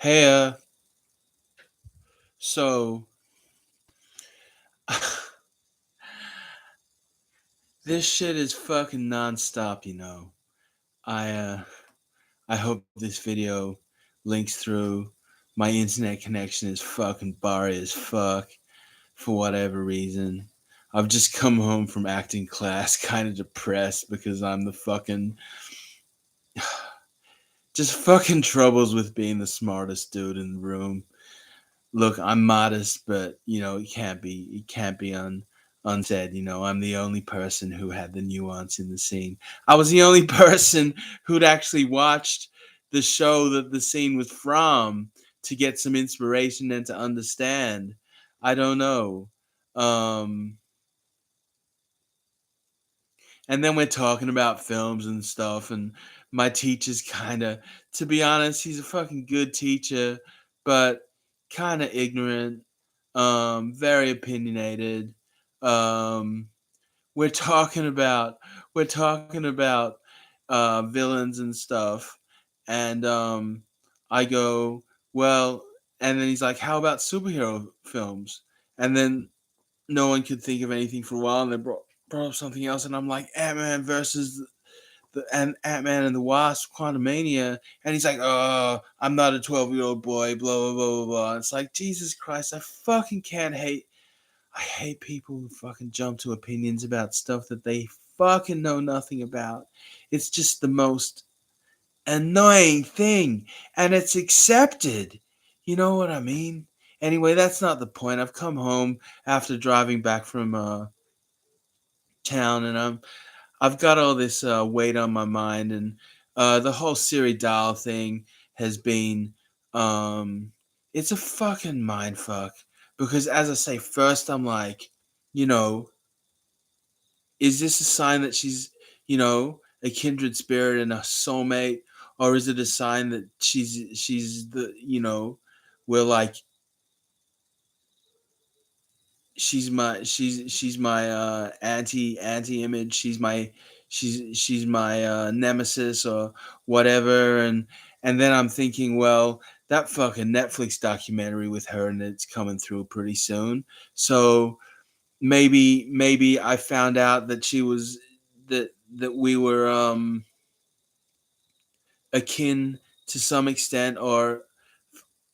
Hey, so this shit is fucking nonstop. I hope this video links through. My internet connection is fucking barry as fuck for whatever reason. I've just come home from acting class kind of depressed because I'm the fucking just fucking troubles with being the smartest dude in the room. Look, I'm modest, but it can't be unsaid. I'm the only person who had the nuance in the scene. I was the only person who'd actually watched the show that the scene was from to get some inspiration and to understand. I don't know. Um, and then we're talking about films and stuff, and my teacher's kind of, to be honest, he's a fucking good teacher, but kind of ignorant, very opinionated. um we're talking about we're talking about villains and stuff, and I go, well, and then he's like, how about superhero films? And then no one could think of anything for a while, and they brought up something else, and I'm like, Ant-Man versus and Ant-Man and the Wasp, Quantumania, and he's like, oh, I'm not a 12-year-old boy, blah blah blah blah blah. It's like, Jesus Christ, I fucking can't hate. I hate people who fucking jump to opinions about stuff that they fucking know nothing about. It's just the most annoying thing, and it's accepted. You know what I mean? Anyway, that's not the point. I've come home after driving back from town, and I've got all this weight on my mind, and the whole Siri Dahl thing has been it's a fucking mind fuck, because, as I say, first I'm like, you know, is this a sign that she's, a kindred spirit and a soulmate, or is it a sign that she's the, we're like, she's my anti image. She's my nemesis or whatever. And then I'm thinking, well, that fucking Netflix documentary with her, and it's coming through pretty soon. So maybe I found out that she was that we were akin to some extent, or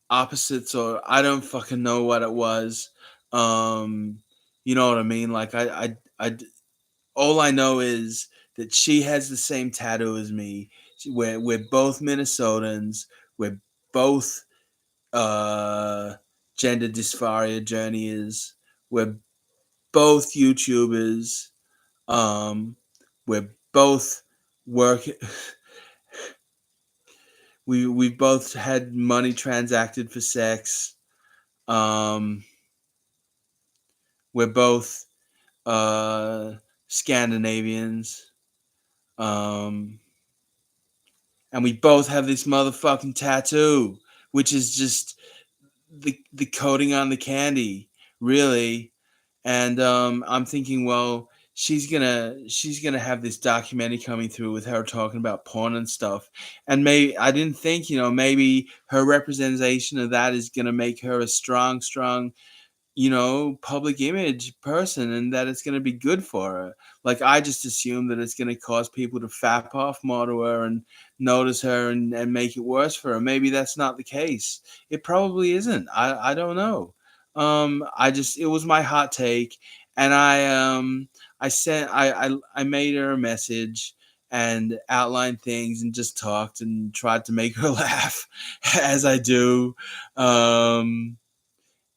opposites, or I don't fucking know what it was. Um, you know what I mean? Like, all I know is that she has the same tattoo as me. We're both Minnesotans. We're both uh, gender dysphoria journeyers. We're both YouTubers. Um, we're both work. We both had money transacted for sex. Um, we're both uh, Scandinavians, um, and we both have this motherfucking tattoo, which is just the coating on the candy, really. And I'm thinking, well, she's gonna have this documentary coming through with her talking about porn and stuff, and maybe I didn't think, maybe her representation of that is gonna make her a strong, public image person, and that it's going to be good for her. Like, I just assume that it's going to cause people to fap off more to her and notice her, and make it worse for her. Maybe that's not the case. It probably isn't. I don't know. It was my hot take, and I made her a message and outlined things and just talked and tried to make her laugh as I do.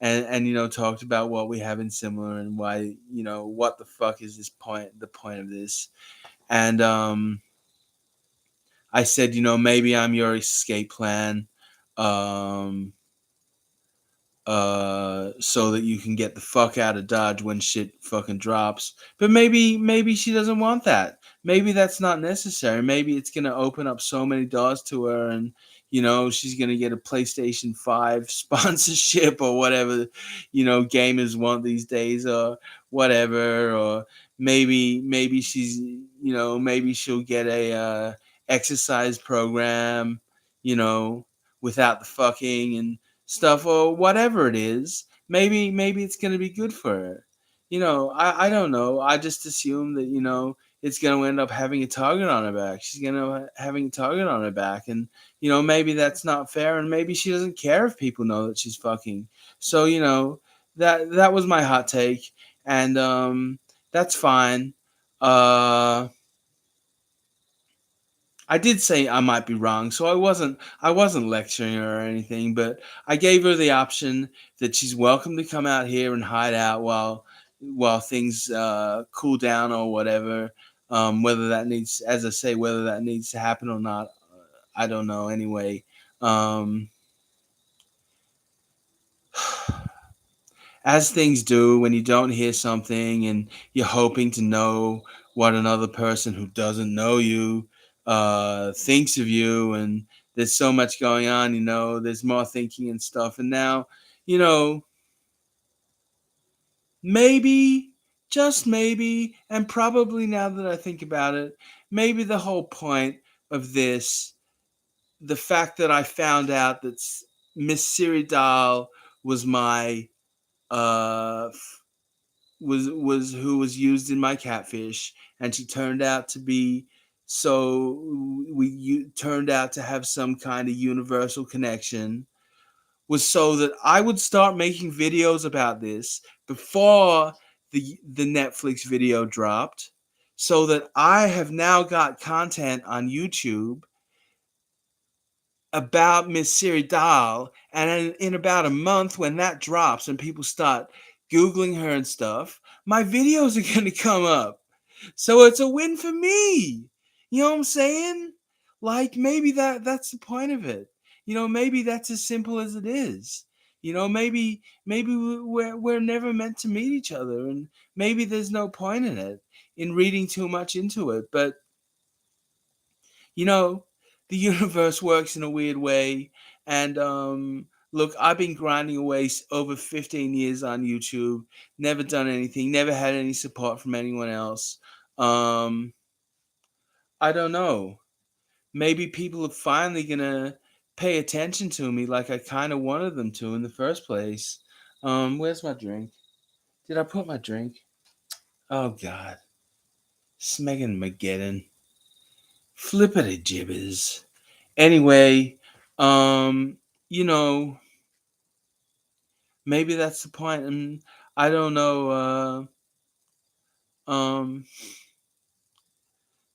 And talked about what we have in similar, and why, what the fuck is the point of this. And I said, maybe I'm your escape plan, um so that you can get the fuck out of Dodge when shit fucking drops. But maybe she doesn't want that. Maybe that's not necessary. Maybe it's gonna open up so many doors to her, and she's gonna get a PlayStation 5 sponsorship, or whatever gamers want these days, or whatever. Or maybe she's, maybe she'll get a exercise program, you know without the fucking and stuff or whatever it is. Maybe it's gonna be good for her. I don't know. I just assume that it's gonna end up having a target on her back. She's gonna having a target on her back, and maybe that's not fair, and maybe she doesn't care if people know that she's fucking. So that was my hot take, and that's fine. Uh, I did say I might be wrong, so I wasn't lecturing her or anything, but I gave her the option that she's welcome to come out here and hide out while things cool down or whatever. Whether that needs, as I say, whether that needs to happen or not, I don't know. Anyway, um, as things do when you don't hear something and you're hoping to know what another person who doesn't know you thinks of you, and there's so much going on, there's more thinking and stuff. And now, you know, maybe, just maybe, and probably now that I think about it, maybe the whole point of this, the fact that I found out that Miss Siri Dahl was my uh was who was used in my catfish, and she turned out to be, so turned out to have some kind of universal connection, was so that I would start making videos about this before the Netflix video dropped, so that I have now got content on YouTube about Miss Siri Dahl, and in about a month when that drops and people start googling her and stuff, my videos are going to come up. So it's a win for me. You know what I'm saying? Like, maybe that's the point of it. Maybe that's as simple as it is. Maybe we're never meant to meet each other, and maybe there's no point in it, in reading too much into it. But you know, the universe works in a weird way. And look, I've been grinding away over 15 years on YouTube, never done anything, never had any support from anyone else. Um, I don't know. Maybe people are finally gonna pay attention to me like I kind of wanted them to in the first place. Where's my drink? Did I put my drink? Oh God, Smeggin Mageddon. Flippity gibbers. Anyway, um, you know, maybe that's the point, and I don't know.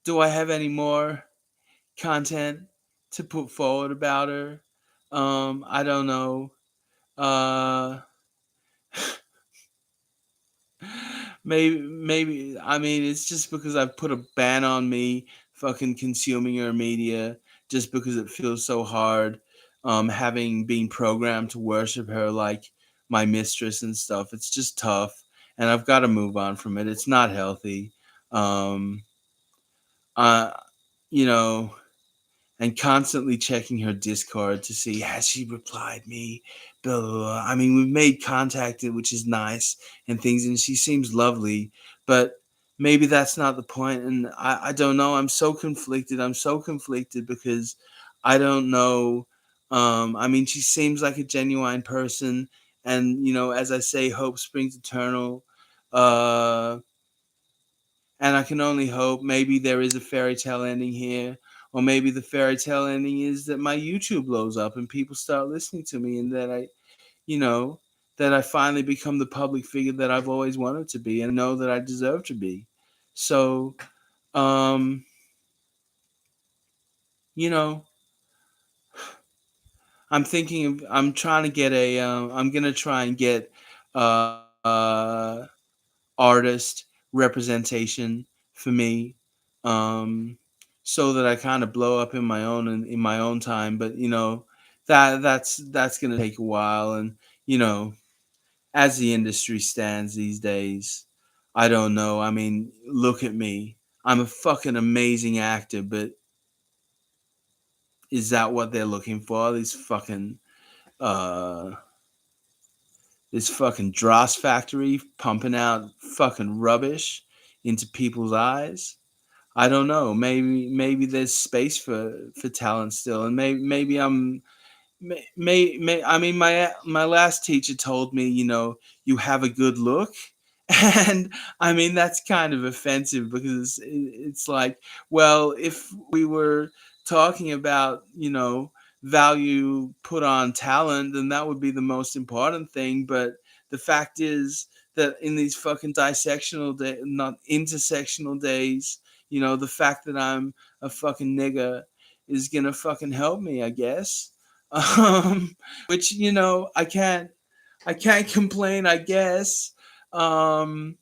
Do I have any more content to put forward about her? I don't know. Uh, maybe. I mean, it's just because I've put a ban on me fucking consuming her media, just because it feels so hard. Having been programmed to worship her like my mistress and stuff, it's just tough, and I've got to move on from it. It's not healthy. Um, uh, you know, and constantly checking her Discord to see has she replied me. Blah, blah, blah. I mean, we've made contact, which is nice and things, and she seems lovely, but maybe that's not the point. And I don't know. I'm so conflicted. I'm so conflicted because I don't know. I mean, she seems like a genuine person, and as I say, hope springs eternal. Uh, and I can only hope maybe there is a fairy tale ending here, or maybe the fairy tale ending is that my YouTube blows up and people start listening to me, and you know, that I finally become the public figure that I've always wanted to be and know that I deserve to be. So, um, you know, I'm trying to get I'm gonna try and get artist representation for me, um, so that I kind of blow up in my own time. But that's gonna take a while, and you know, as the industry stands these days, I don't know. I mean, look at me. I'm a fucking amazing actor, but is that what they're looking for? Uh this fucking dross factory pumping out fucking rubbish into people's eyes. I don't know. Maybe there's space for talent still, and maybe I'm I mean, my last teacher told me, you have a good look, and I mean that's kind of offensive because it's like, well, if we were talking about, value put on talent, then that would be the most important thing. But the fact is that in these fucking not intersectional days, the fact that I'm a fucking nigga is gonna fucking help me, I guess. um, which I can't complain, I guess. Um,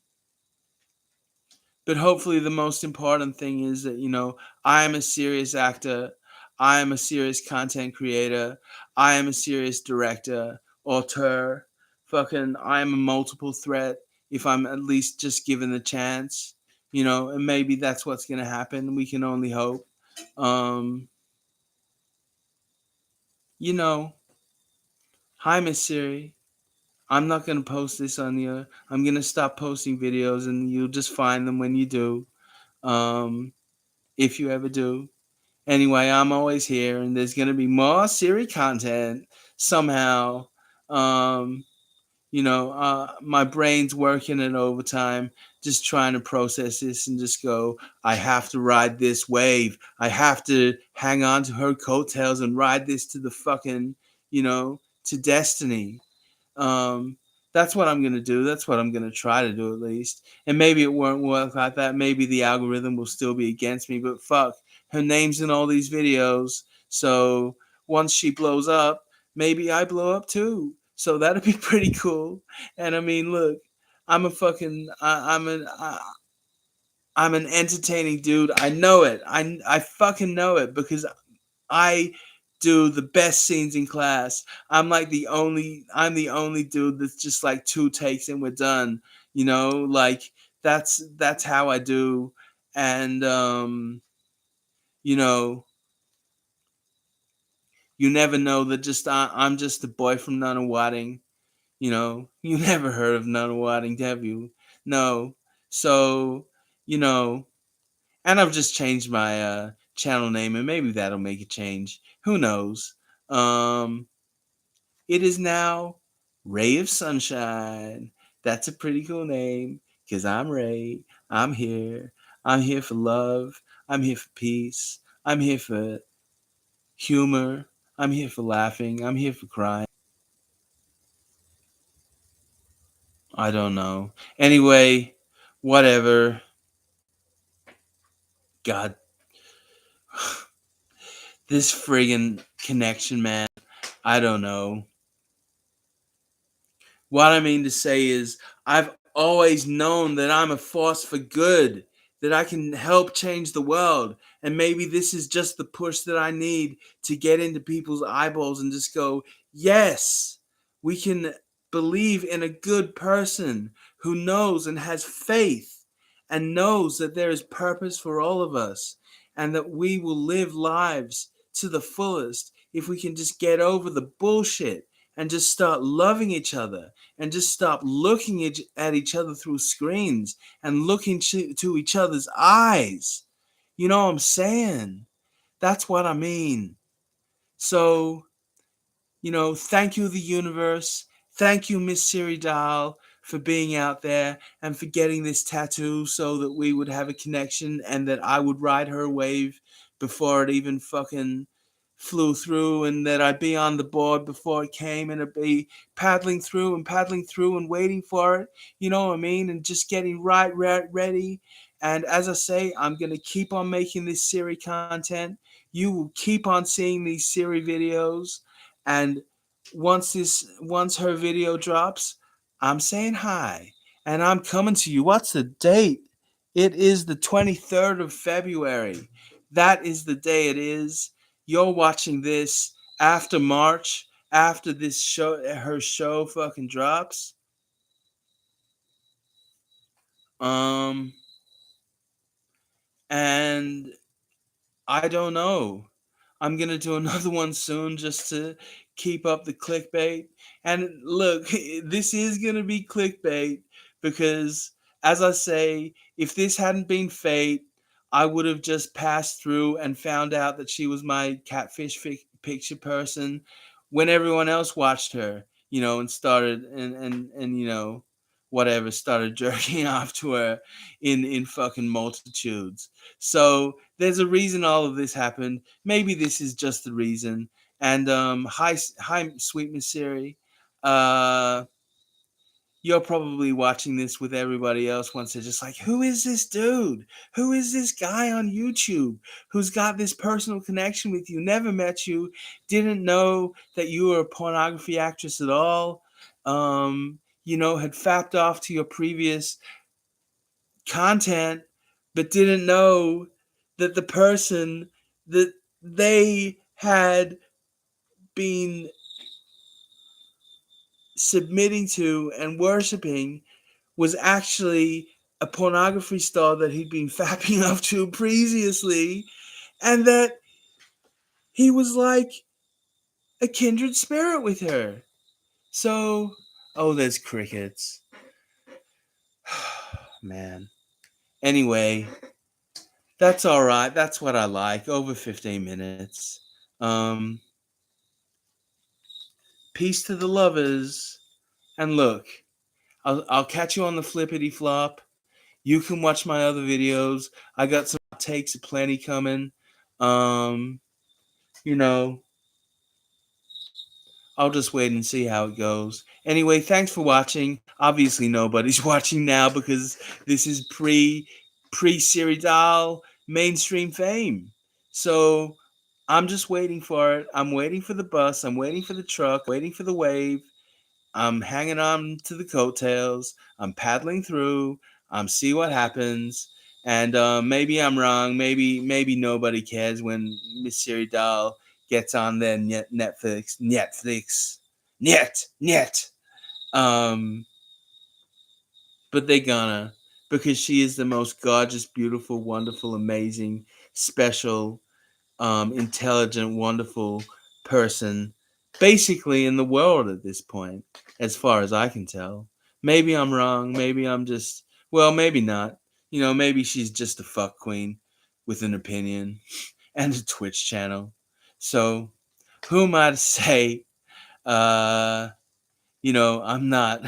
but hopefully, the most important thing is that I am a serious actor, I am a serious content creator, I am a serious director, auteur. Fucking, I am a multiple threat if I'm at least just given the chance. And maybe that's what's gonna happen. We can only hope. Um, you know, Hi, Miss Siri. I'm not gonna post this on you. I'm gonna stop posting videos, and you'll just find them when you do. Um, if you ever do. Anyway, I'm always here, and there's gonna be more Siri content somehow. Um, my brain's working at overtime, just trying to process this and just go. I have to ride this wave. I have to hang on to her coattails and ride this to the fucking, to destiny. um, that's what I'm gonna do. That's what I'm gonna try to do at least. And maybe it won't work like that. Maybe the algorithm will still be against me. But fuck, her name's in all these videos. So once she blows up, maybe I blow up too. So that'd be pretty cool. And I mean, look, I'm a fucking, I'm an entertaining dude. I know it. I fucking know it because I do the best scenes in class. I'm the only dude that's just like two takes and we're done. Like that's how I do. And you know, you never know that I'm just the boy from Nunawading. You never heard of Nunawading, have you? No. So, you know, and I've just changed my channel name, and maybe that'll make a change. Who knows? Um, it is now Ray of Sunshine. That's a pretty cool name because I'm Ray. I'm here. I'm here for love. I'm here for peace. I'm here for humor. I'm here for laughing. I'm here for crying. I don't know. Anyway, whatever. God, this friggin' connection, man. I don't know. What I mean to say is, I've always known that I'm a force for good, that I can help change the world. And maybe this is just the push that I need to get into people's eyeballs and just go, yes, we can believe in a good person who knows and has faith and knows that there is purpose for all of us and that we will live lives to the fullest if we can just get over the bullshit and just start loving each other and just stop looking at each other through screens and looking to each other's eyes. You know what I'm saying? That's what I mean. So, thank you, the universe. Thank you, Miss Siri Dahl, for being out there and for getting this tattoo so that we would have a connection and that I would ride her wave before it even fucking flew through, and that I'd be on the board before it came, and it'd be paddling through and waiting for it. You know what I mean? And just getting right ready. And as I say, I'm going to keep on making this Siri content. You will keep on seeing these Siri videos, and once her video drops, I'm saying hi and I'm coming to you. What's the date? It is the 23rd of February. That is the day it is. You're watching this after March, after her show fucking drops. Um and I don't know. I'm gonna do another one soon just to keep up the clickbait. And look, this is gonna be clickbait because, as I say, if this hadn't been fate, I would have just passed through and found out that she was my catfish picture person. when everyone else watched her, and started and whatever started jerking off to her in fucking multitudes. So there's a reason all of this happened. Maybe this is just the reason. And hi, sweet Miss Siri. Uh, you're probably watching this with everybody else once they're just like, who is this dude? Who is this guy on YouTube who's got this personal connection with you? Never met you, didn't know that you were a pornography actress at all. Had fapped off to your previous content, but didn't know that the person that they had been submitting to and worshiping was actually a pornography star that he'd been fapping off to previously, and that he was like a kindred spirit with her. So, oh, there's crickets. Man. Anyway, that's all right. That's what I like. Over 15 minutes. Um, Peace to the lovers. And look, I'll catch you on the flippity flop. You can watch my other videos. I got some takes aplenty coming. Um, you know, I'll just wait and see how it goes. Anyway, thanks for watching. Obviously, nobody's watching now because this is pre Siri Dahl mainstream fame. So I'm just waiting for it. I'm waiting for the bus. I'm waiting for the truck. Waiting for the wave. I'm hanging on to the coattails. I'm paddling through. See what happens. And maybe I'm wrong. Maybe nobody cares when Miss Siri Dahl gets on their Netflix, net. Um, but they gonna, because she is the most gorgeous, beautiful, wonderful, amazing, special, intelligent, wonderful person basically in the world at this point, as far as I can tell. Maybe I'm wrong. Maybe I'm just, well, maybe not. Maybe she's just a fuck queen with an opinion and a Twitch channel. So who am I to say? Uh, I'm not.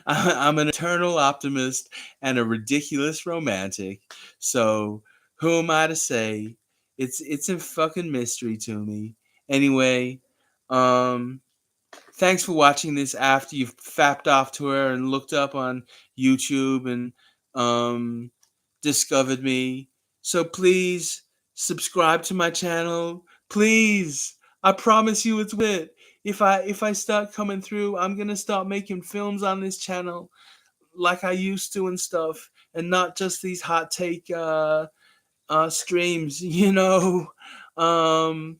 I'm an eternal optimist and a ridiculous romantic. So who am I to say? It's a fucking mystery to me. Anyway, um, thanks for watching this after you've fapped off to her and looked up on YouTube and um, discovered me. So please subscribe to my channel. Please. I promise you it's worth it. If I start coming through, I'm gonna start making films on this channel like I used to and stuff, and not just these hot take streams, Um,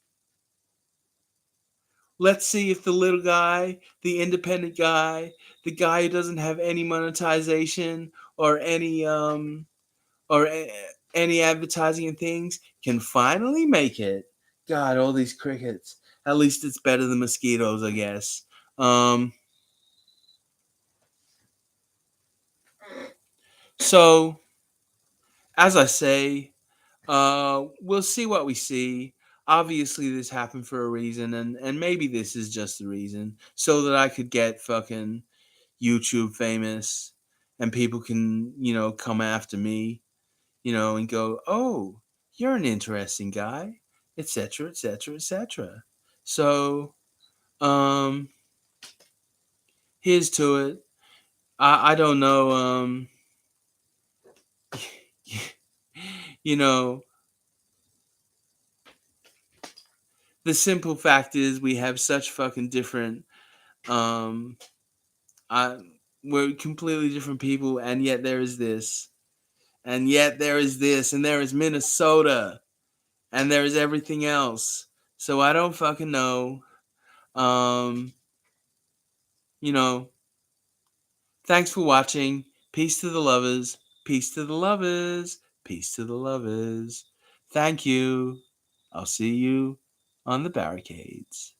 let's see if the little guy, the independent guy, the guy who doesn't have any monetization or any advertising and things can finally make it. God, all these crickets. At least it's better than mosquitoes, I guess. So, as I say, we'll see what we see. Obviously, this happened for a reason, and maybe this is just the reason, so that I could get fucking YouTube famous, and people can, come after me, and go, oh, you're an interesting guy, etc., etc., etc. So, um, here's to it. I don't know, you know, the simple fact is we have such fucking different, um, I, we're completely different people, and yet there is this, and yet there is this, and there is Minnesota, and there is everything else. So I don't fucking know. Um, you know, Thanks for watching. Peace to the lovers. Peace to the lovers. Peace to the lovers. Thank you. I'll see you on the barricades.